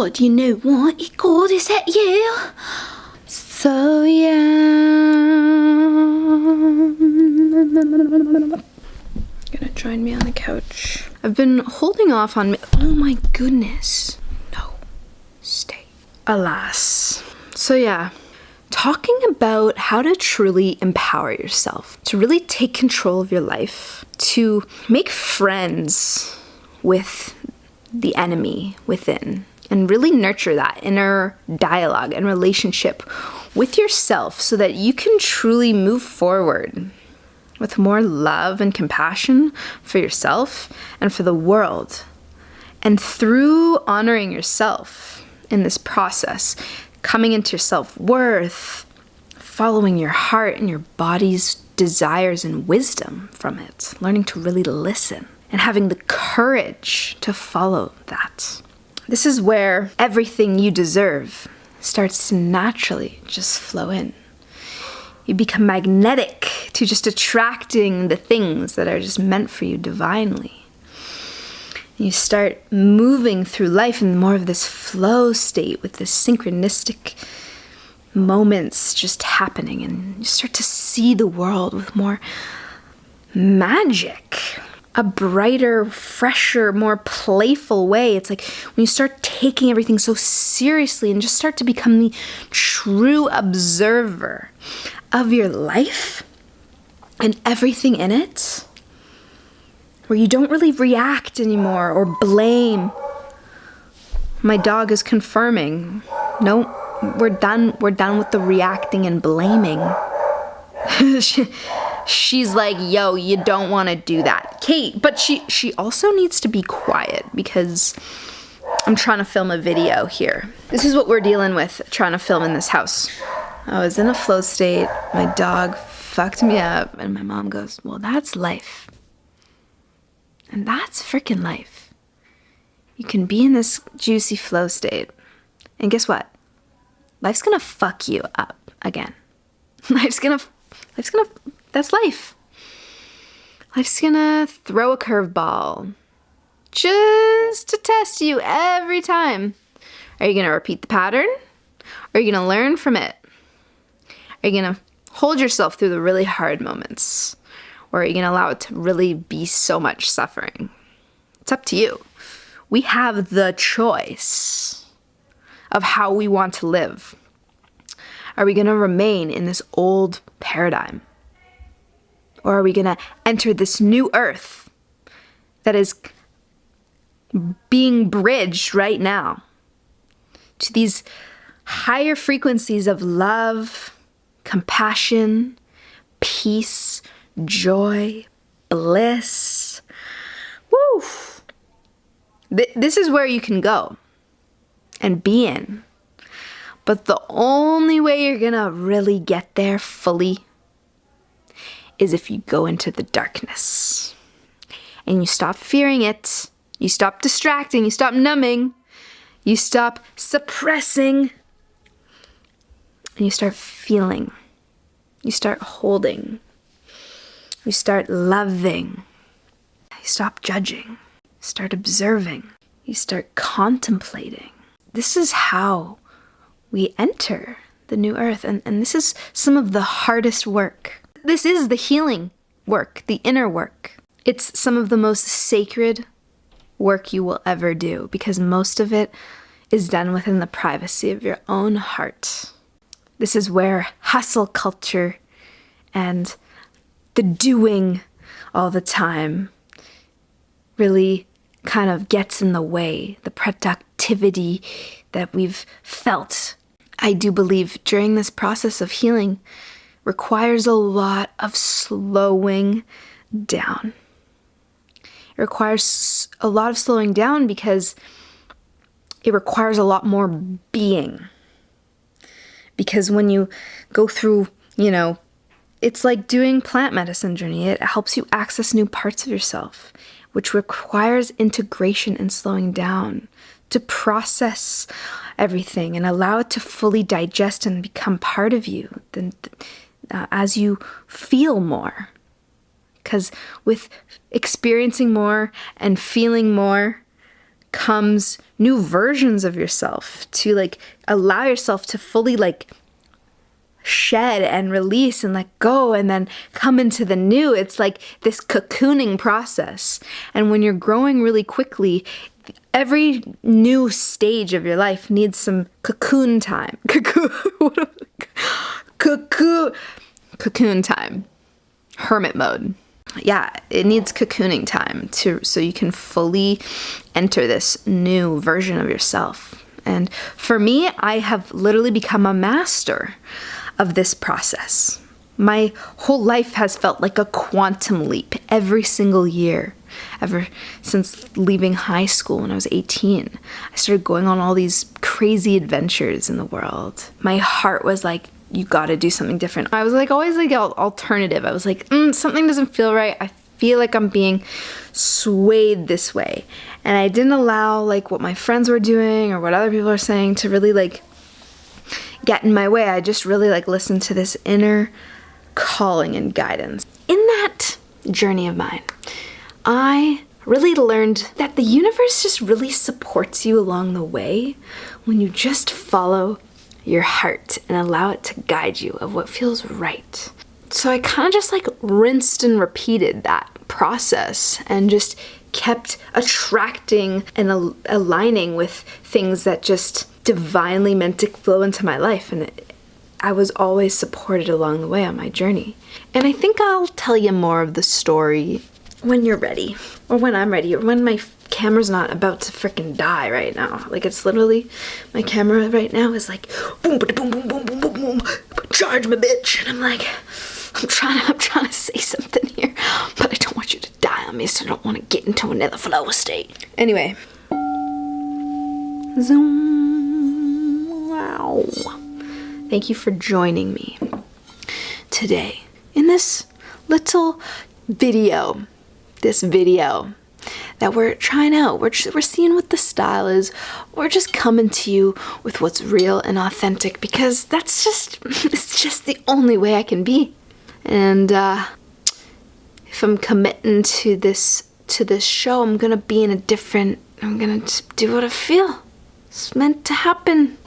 God, you know what? God, is that you? So yeah. Gonna join me on the couch. I've been holding off on oh my goodness. No. Stay. Alas. So yeah. Talking about how to truly empower yourself, to really take control of your life, to make friends with the enemy within, and really nurture that inner dialogue and relationship with yourself so that you can truly move forward with more love and compassion for yourself and for the world. And through honoring yourself in this process, coming into your self-worth, following your heart and your body's desires and wisdom from it, learning to really listen and having the courage to follow that. This is where everything you deserve starts to naturally just flow in. You become magnetic to just attracting the things that are just meant for you divinely. You start moving through life in more of this flow state with this synchronistic moments just happening, and you start to see the world with more magic, a brighter, fresher, more playful way. It's like when you start taking everything so seriously and just start to become the true observer of your life and everything in it, where you don't really react anymore or blame. My dog is confirming. No, we're done with the reacting and blaming. She's like, yo, you don't want to do that. Kate, but she also needs to be quiet because I'm trying to film a video here. This is what we're dealing with trying to film in this house. I was in a flow state. My dog fucked me up, and my mom goes, well, that's life. And that's freaking life. You can be in this juicy flow state. And guess what? Life's gonna fuck you up again. That's life. Life's gonna throw a curveball just to test you every time. Are you gonna repeat the pattern? Or are you gonna learn from it? Are you gonna hold yourself through the really hard moments? Or are you going to allow it to really be so much suffering? It's up to you. We have the choice of how we want to live. Are we going to remain in this old paradigm? Or are we going to enter this new earth that is being bridged right now to these higher frequencies of love, compassion, peace, joy, bliss. Woo! This is where you can go and be in. But the only way you're gonna really get there fully is if you go into the darkness. And you stop fearing it. You stop distracting. You stop numbing. You stop suppressing. And you start feeling. You start holding. You start loving. You stop judging. You start observing. You start contemplating. This is how we enter the new earth. And this is some of the hardest work. This is the healing work, the inner work. It's some of the most sacred work you will ever do because most of it is done within the privacy of your own heart. This is where hustle culture and the doing all the time really kind of gets in the way, the productivity that we've felt. I do believe during this process of healing requires a lot of slowing down. It requires a lot of slowing down because it requires a lot more being. Because when you go through, it's like doing plant medicine journey. It helps you access new parts of yourself, which requires integration and slowing down to process everything and allow it to fully digest and become part of you as you feel more. Because with experiencing more and feeling more comes new versions of yourself, to like allow yourself to fully like shed and release and let go and then come into the new. It's like this cocooning process. And when you're growing really quickly, every new stage of your life needs some cocoon time. Cocoon time. Hermit mode. Yeah, it needs cocooning time so you can fully enter this new version of yourself. And for me, I have literally become a master of this process. My whole life has felt like a quantum leap every single year. Ever since leaving high school when I was 18, I started going on all these crazy adventures in the world. My heart was like, you gotta do something different. I was like always like alternative. I was like, something doesn't feel right. I feel like I'm being swayed this way. And I didn't allow like what my friends were doing or what other people are saying to really like get in my way. I just really like listened to this inner calling and guidance. In that journey of mine, I really learned that the universe just really supports you along the way when you just follow your heart and allow it to guide you of what feels right. So I kind of just like rinsed and repeated that process and just kept attracting and aligning with things that just divinely meant to flow into my life. And I was always supported along the way on my journey. And I think I'll tell you more of the story when you're ready, or when I'm ready, or when my camera's not about to freaking die right now. Like, it's literally, my camera right now is like, boom, boom, boom, boom, boom, boom, boom, charge me, bitch. And I'm like, I'm trying to say something here, but I don't want you to die on me, so I don't want to get into another flow state. Anyway. Zoom. Wow. Thank you for joining me today in this little video. This video that we're trying out. We're seeing what the style is. We're just coming to you with what's real and authentic, because it's just the only way I can be. And if I'm committing to this show, I'm gonna be I'm gonna just do what I feel. It's meant to happen.